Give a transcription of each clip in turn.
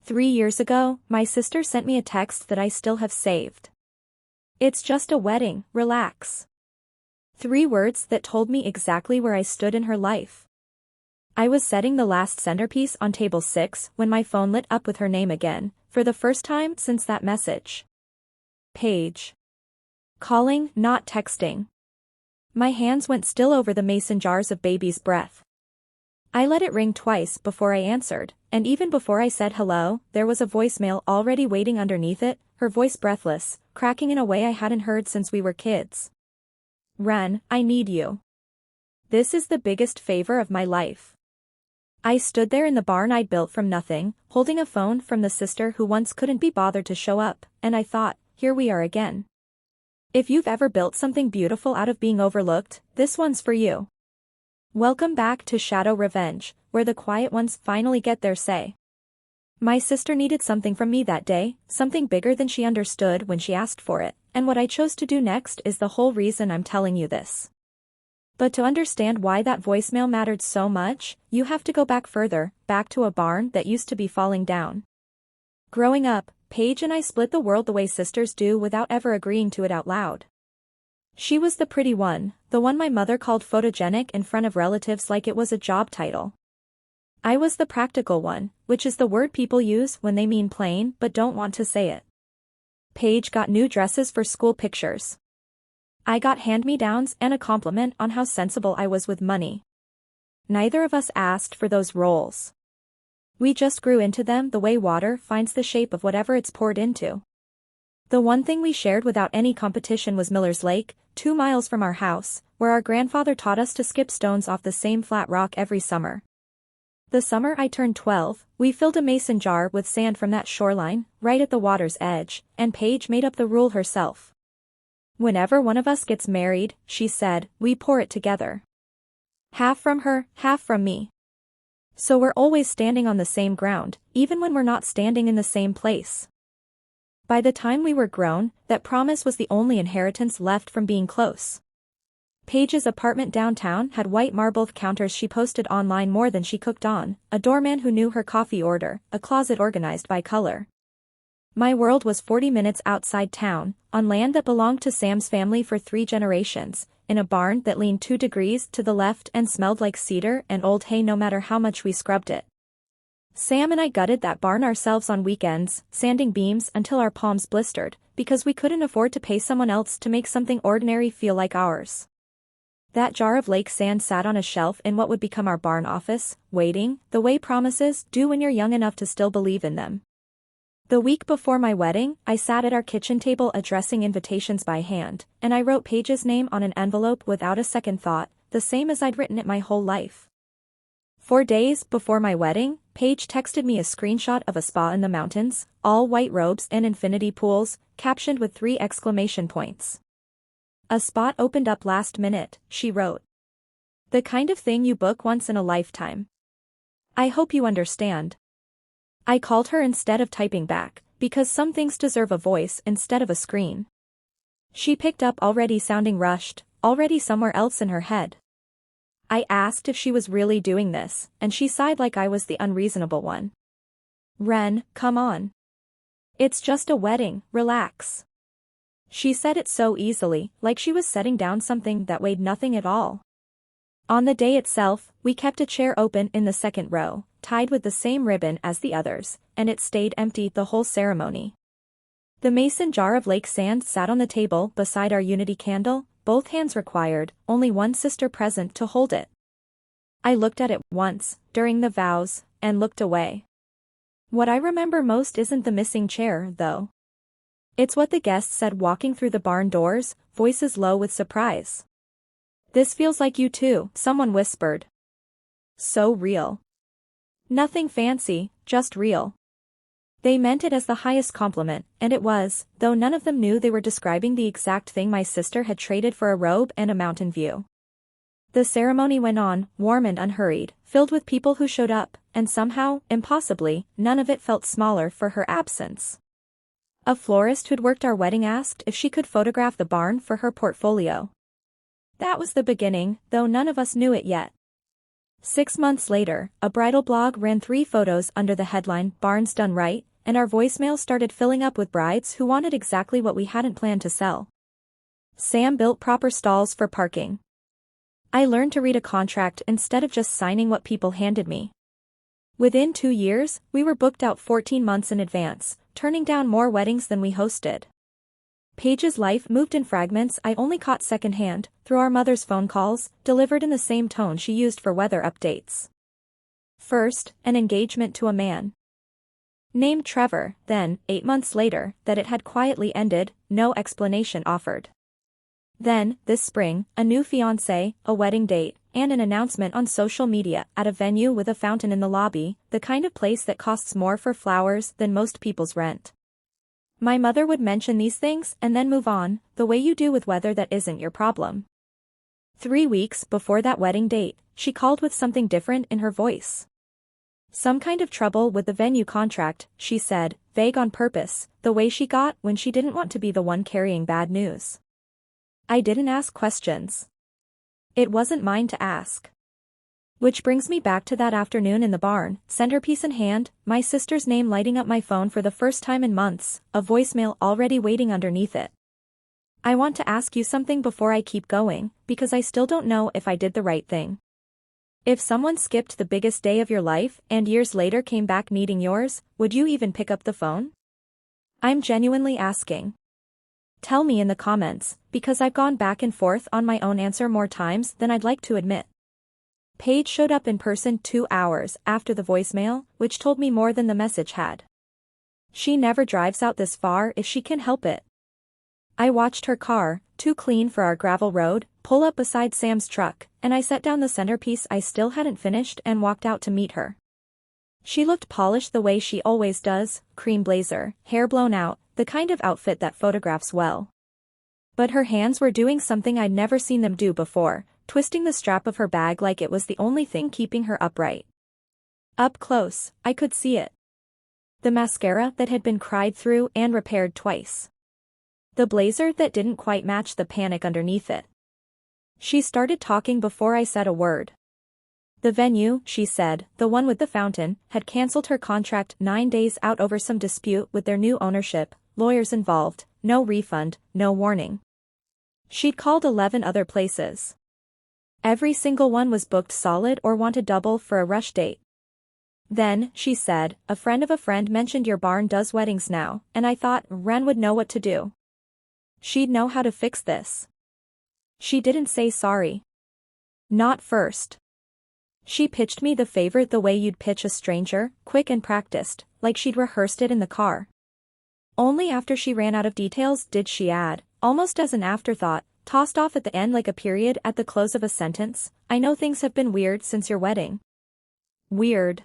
3 years ago, my sister sent me a text that I still have saved. It's just a wedding, relax. 3 words that told me exactly where I stood in her life. I was setting the last centerpiece on table 6 when my phone lit up with her name again, for the first time since that message. Paige. Calling, not texting. My hands went still over the mason jars of baby's breath. I let it ring twice before I answered, and even before I said hello, there was a voicemail already waiting underneath it, her voice breathless, cracking in a way I hadn't heard since we were kids. Ren, I need you. This is the biggest favor of my life. I stood there in the barn I'd built from nothing, holding a phone from the sister who once couldn't be bothered to show up, and I thought, here we are again. If you've ever built something beautiful out of being overlooked, this one's for you. Welcome back to Shadow Revenge, where the quiet ones finally get their say. My sister needed something from me that day, something bigger than she understood when she asked for it, and what I chose to do next is the whole reason I'm telling you this. But to understand why that voicemail mattered so much, you have to go back further, back to a barn that used to be falling down. Growing up, Paige and I split the world the way sisters do without ever agreeing to it out loud. She was the pretty one, the one my mother called photogenic in front of relatives like it was a job title. I was the practical one, which is the word people use when they mean plain but don't want to say it. Paige got new dresses for school pictures. I got hand-me-downs and a compliment on how sensible I was with money. Neither of us asked for those roles. We just grew into them the way water finds the shape of whatever it's poured into. The one thing we shared without any competition was Miller's Lake, 2 miles from our house, where our grandfather taught us to skip stones off the same flat rock every summer. The summer I turned 12, we filled a mason jar with sand from that shoreline, right at the water's edge, and Paige made up the rule herself. Whenever one of us gets married, she said, we pour it together. Half from her, half from me. So we're always standing on the same ground, even when we're not standing in the same place. By the time we were grown, that promise was the only inheritance left from being close. Paige's apartment downtown had white marble counters she posted online more than she cooked on, a doorman who knew her coffee order, a closet organized by color. My world was 40 minutes outside town, on land that belonged to Sam's family for 3 generations, in a barn that leaned 2 degrees to the left and smelled like cedar and old hay no matter how much we scrubbed it. Sam and I gutted that barn ourselves on weekends, sanding beams until our palms blistered, because we couldn't afford to pay someone else to make something ordinary feel like ours. That jar of lake sand sat on a shelf in what would become our barn office, waiting, the way promises do when you're young enough to still believe in them. The week before my wedding, I sat at our kitchen table addressing invitations by hand, and I wrote Paige's name on an envelope without a second thought, the same as I'd written it my whole life. 4 days before my wedding, Paige texted me a screenshot of a spa in the mountains, all white robes and infinity pools, captioned with 3 exclamation points. A spot opened up last minute, she wrote. The kind of thing you book once in a lifetime. I hope you understand. I called her instead of typing back, because some things deserve a voice instead of a screen. She picked up already sounding rushed, already somewhere else in her head. I asked if she was really doing this, and she sighed like I was the unreasonable one. Ren, come on. It's just a wedding, relax. She said it so easily, like she was setting down something that weighed nothing at all. On the day itself, we kept a chair open in the second row, tied with the same ribbon as the others, and it stayed empty the whole ceremony. The mason jar of lake sand sat on the table beside our unity candle, both hands required, only one sister present to hold it. I looked at it once, during the vows, and looked away. What I remember most isn't the missing chair, though. It's what the guests said walking through the barn doors, voices low with surprise. This feels like you too, someone whispered. So real. Nothing fancy, just real. They meant it as the highest compliment, and it was, though none of them knew they were describing the exact thing my sister had traded for a robe and a mountain view. The ceremony went on, warm and unhurried, filled with people who showed up, and somehow, impossibly, none of it felt smaller for her absence. A florist who'd worked our wedding asked if she could photograph the barn for her portfolio. That was the beginning, though none of us knew it yet. 6 months later, a bridal blog ran 3 photos under the headline, "Barns Done Right," and our voicemail started filling up with brides who wanted exactly what we hadn't planned to sell. Sam built proper stalls for parking. I learned to read a contract instead of just signing what people handed me. Within 2 years, we were booked out 14 months in advance, turning down more weddings than we hosted. Paige's life moved in fragments I only caught secondhand, through our mother's phone calls, delivered in the same tone she used for weather updates. First, an engagement to a man named Trevor, then, 8 months later, that it had quietly ended, no explanation offered. Then, this spring, a new fiancé, a wedding date, and an announcement on social media at a venue with a fountain in the lobby, the kind of place that costs more for flowers than most people's rent. My mother would mention these things and then move on, the way you do with weather that isn't your problem. 3 weeks before that wedding date, she called with something different in her voice. Some kind of trouble with the venue contract, she said, vague on purpose, the way she got when she didn't want to be the one carrying bad news. I didn't ask questions. It wasn't mine to ask. Which brings me back to that afternoon in the barn, centerpiece in hand, my sister's name lighting up my phone for the first time in months, a voicemail already waiting underneath it. I want to ask you something before I keep going, because I still don't know if I did the right thing. If someone skipped the biggest day of your life and years later came back needing yours, would you even pick up the phone? I'm genuinely asking. Tell me in the comments, because I've gone back and forth on my own answer more times than I'd like to admit. Paige showed up in person 2 hours after the voicemail, which told me more than the message had. She never drives out this far if she can help it. I watched her car, too clean for our gravel road, pull up beside Sam's truck, and I set down the centerpiece I still hadn't finished and walked out to meet her. She looked polished the way she always does, cream blazer, hair blown out, the kind of outfit that photographs well. But her hands were doing something I'd never seen them do before, twisting the strap of her bag like it was the only thing keeping her upright. Up close, I could see it. The mascara that had been cried through and repaired twice. The blazer that didn't quite match the panic underneath it. She started talking before I said a word. The venue, she said, the one with the fountain, had cancelled her contract 9 days out over some dispute with their new ownership, lawyers involved, no refund, no warning. She'd called 11 other places. Every single one was booked solid or wanted double for a rush date. Then, she said, a friend of a friend mentioned your barn does weddings now, and I thought Ren would know what to do. She'd know how to fix this. She didn't say sorry. Not first. She pitched me the favor the way you'd pitch a stranger, quick and practiced, like she'd rehearsed it in the car. Only after she ran out of details did she add, almost as an afterthought, tossed off at the end like a period at the close of a sentence, I know things have been weird since your wedding. Weird.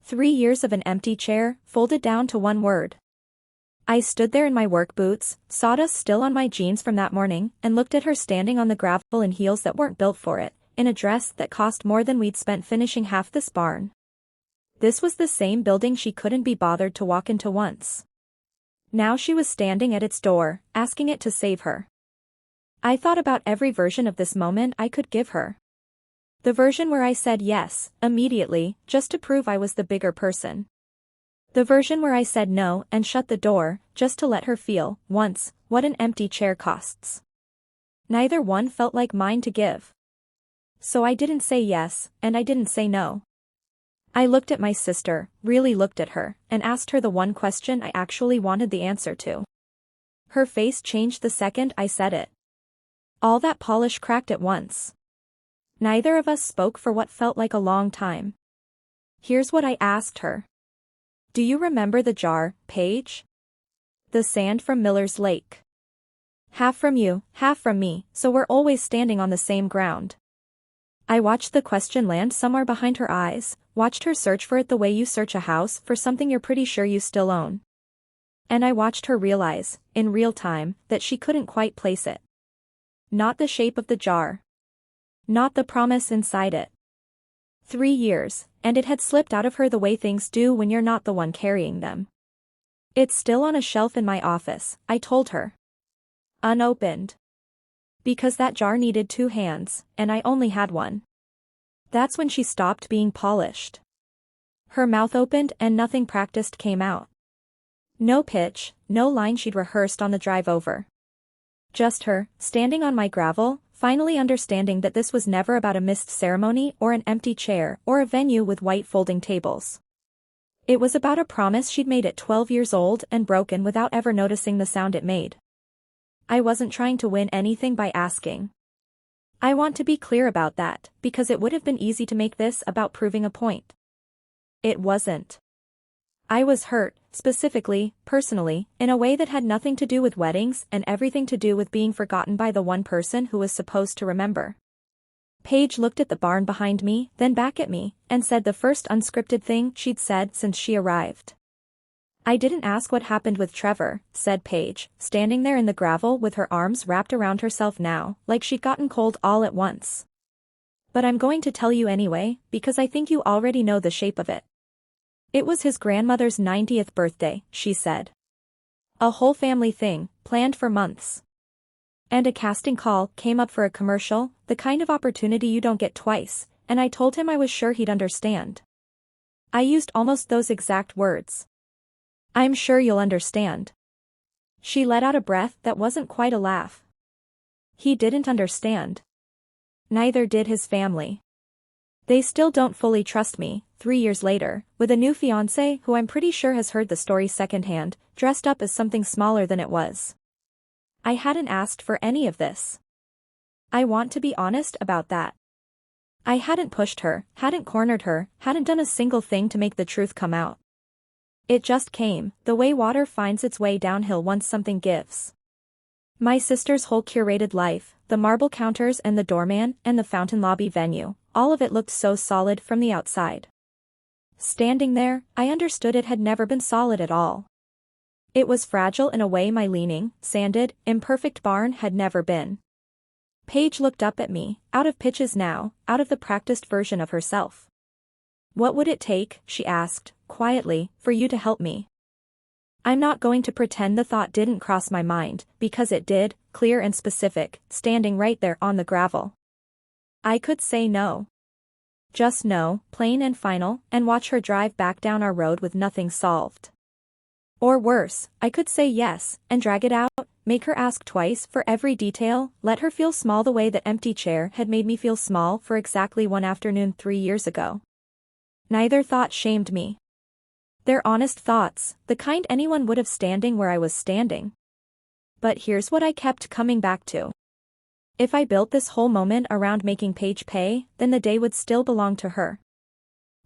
3 years of an empty chair, folded down to one word. I stood there in my work boots, sawdust still on my jeans from that morning, and looked at her standing on the gravel in heels that weren't built for it, in a dress that cost more than we'd spent finishing half this barn. This was the same building she couldn't be bothered to walk into once. Now she was standing at its door, asking it to save her. I thought about every version of this moment I could give her. The version where I said yes, immediately, just to prove I was the bigger person. The version where I said no and shut the door, just to let her feel, once, what an empty chair costs. Neither one felt like mine to give. So I didn't say yes, and I didn't say no. I looked at my sister, really looked at her, and asked her the one question I actually wanted the answer to. Her face changed the second I said it. All that polish cracked at once. Neither of us spoke for what felt like a long time. Here's what I asked her. Do you remember the jar, Paige? The sand from Miller's Lake. Half from you, half from me, so we're always standing on the same ground. I watched the question land somewhere behind her eyes, watched her search for it the way you search a house for something you're pretty sure you still own. And I watched her realize, in real time, that she couldn't quite place it. Not the shape of the jar. Not the promise inside it. 3 years, and it had slipped out of her the way things do when you're not the one carrying them. It's still on a shelf in my office, I told her. Unopened. Because that jar needed 2 hands, and I only had one. That's when she stopped being polished. Her mouth opened and nothing practiced came out. No pitch, no line she'd rehearsed on the drive over. Just her, standing on my gravel, finally understanding that this was never about a missed ceremony or an empty chair or a venue with white folding tables. It was about a promise she'd made at 12 years old and broken without ever noticing the sound it made. I wasn't trying to win anything by asking. I want to be clear about that, because it would have been easy to make this about proving a point. It wasn't. I was hurt, specifically, personally, in a way that had nothing to do with weddings and everything to do with being forgotten by the one person who was supposed to remember. Paige looked at the barn behind me, then back at me, and said the first unscripted thing she'd said since she arrived. "I didn't ask what happened with Trevor," said Paige, standing there in the gravel with her arms wrapped around herself now, like she'd gotten cold all at once. "But I'm going to tell you anyway, because I think you already know the shape of it. It was his grandmother's 90th birthday," she said. "A whole family thing, planned for months. And a casting call came up for a commercial, the kind of opportunity you don't get twice, and I told him I was sure he'd understand. I used almost those exact words. 'I'm sure you'll understand.'" She let out a breath that wasn't quite a laugh. He didn't understand. Neither did his family. They still don't fully trust me, 3 years later, with a new fiancé who I'm pretty sure has heard the story secondhand, dressed up as something smaller than it was. I hadn't asked for any of this. I want to be honest about that. I hadn't pushed her, hadn't cornered her, hadn't done a single thing to make the truth come out. It just came, the way water finds its way downhill once something gives. My sister's whole curated life, the marble counters and the doorman and the fountain lobby venue, all of it looked so solid from the outside. Standing there, I understood it had never been solid at all. It was fragile in a way my leaning, sanded, imperfect barn had never been. Paige looked up at me, out of pitches now, out of the practiced version of herself. "What would it take," she asked, quietly, "for you to help me?" I'm not going to pretend the thought didn't cross my mind, because it did, clear and specific, standing right there on the gravel. I could say no. Just no, plain and final, and watch her drive back down our road with nothing solved. Or worse, I could say yes, and drag it out, make her ask twice for every detail, let her feel small the way that empty chair had made me feel small for exactly one afternoon 3 years ago. Neither thought shamed me. They're honest thoughts, the kind anyone would have standing where I was standing. But here's what I kept coming back to. If I built this whole moment around making Paige pay, then the day would still belong to her.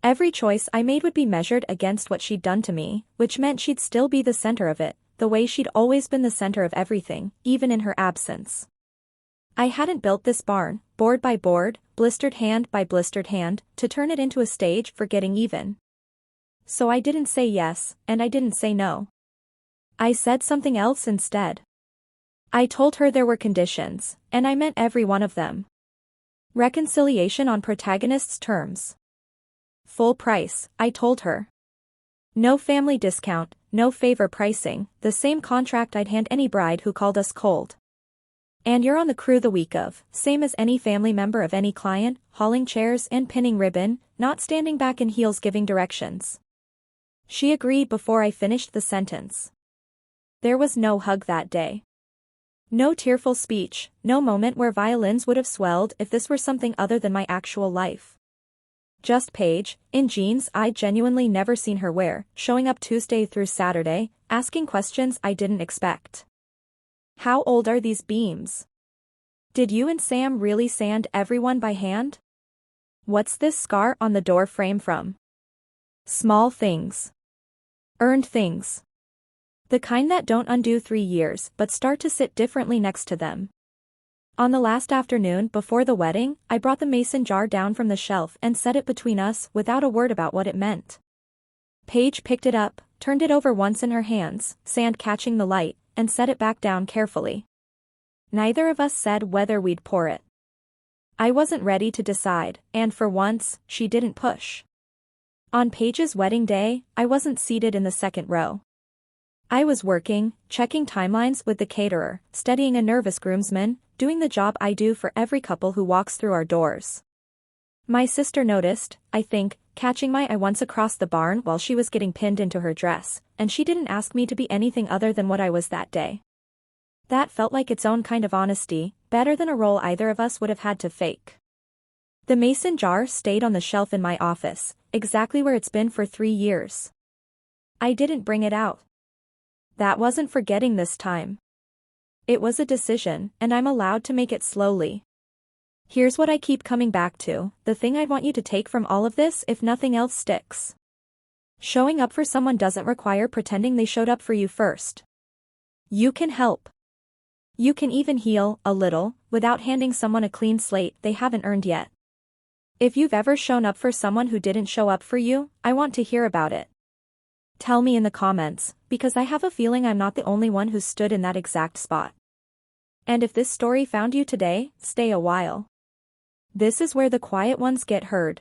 Every choice I made would be measured against what she'd done to me, which meant she'd still be the center of it, the way she'd always been the center of everything, even in her absence. I hadn't built this barn, board by board, blistered hand by blistered hand, to turn it into a stage for getting even. So I didn't say yes, and I didn't say no. I said something else instead. I told her there were conditions, and I meant every one of them. Reconciliation on protagonist's terms. Full price, I told her. No family discount, no favor pricing, the same contract I'd hand any bride who called us cold. And you're on the crew the week of, same as any family member of any client, hauling chairs and pinning ribbon, not standing back in heels giving directions. She agreed before I finished the sentence. There was no hug that day. No tearful speech, no moment where violins would have swelled if this were something other than my actual life. Just Paige, in jeans I'd genuinely never seen her wear, showing up Tuesday through Saturday, asking questions I didn't expect. How old are these beams? Did you and Sam really sand everyone by hand? What's this scar on the door frame from? Small things. Earned things. The kind that don't undo 3 years but start to sit differently next to them. On the last afternoon before the wedding, I brought the mason jar down from the shelf and set it between us without a word about what it meant. Paige picked it up, turned it over once in her hands, sand catching the light, and set it back down carefully. Neither of us said whether we'd pour it. I wasn't ready to decide, and for once, she didn't push. On Paige's wedding day, I wasn't seated in the second row. I was working, checking timelines with the caterer, steadying a nervous groomsman, doing the job I do for every couple who walks through our doors. My sister noticed, I think, catching my eye once across the barn while she was getting pinned into her dress, and she didn't ask me to be anything other than what I was that day. That felt like its own kind of honesty, better than a role either of us would have had to fake. The mason jar stayed on the shelf in my office, exactly where it's been for 3 years. I didn't bring it out. That wasn't forgetting this time. It was a decision, and I'm allowed to make it slowly. Here's what I keep coming back to, the thing I'd want you to take from all of this if nothing else sticks. Showing up for someone doesn't require pretending they showed up for you first. You can help. You can even heal, a little, without handing someone a clean slate they haven't earned yet. If you've ever shown up for someone who didn't show up for you, I want to hear about it. Tell me in the comments, because I have a feeling I'm not the only one who stood in that exact spot. And if this story found you today, stay a while. This is where the quiet ones get heard.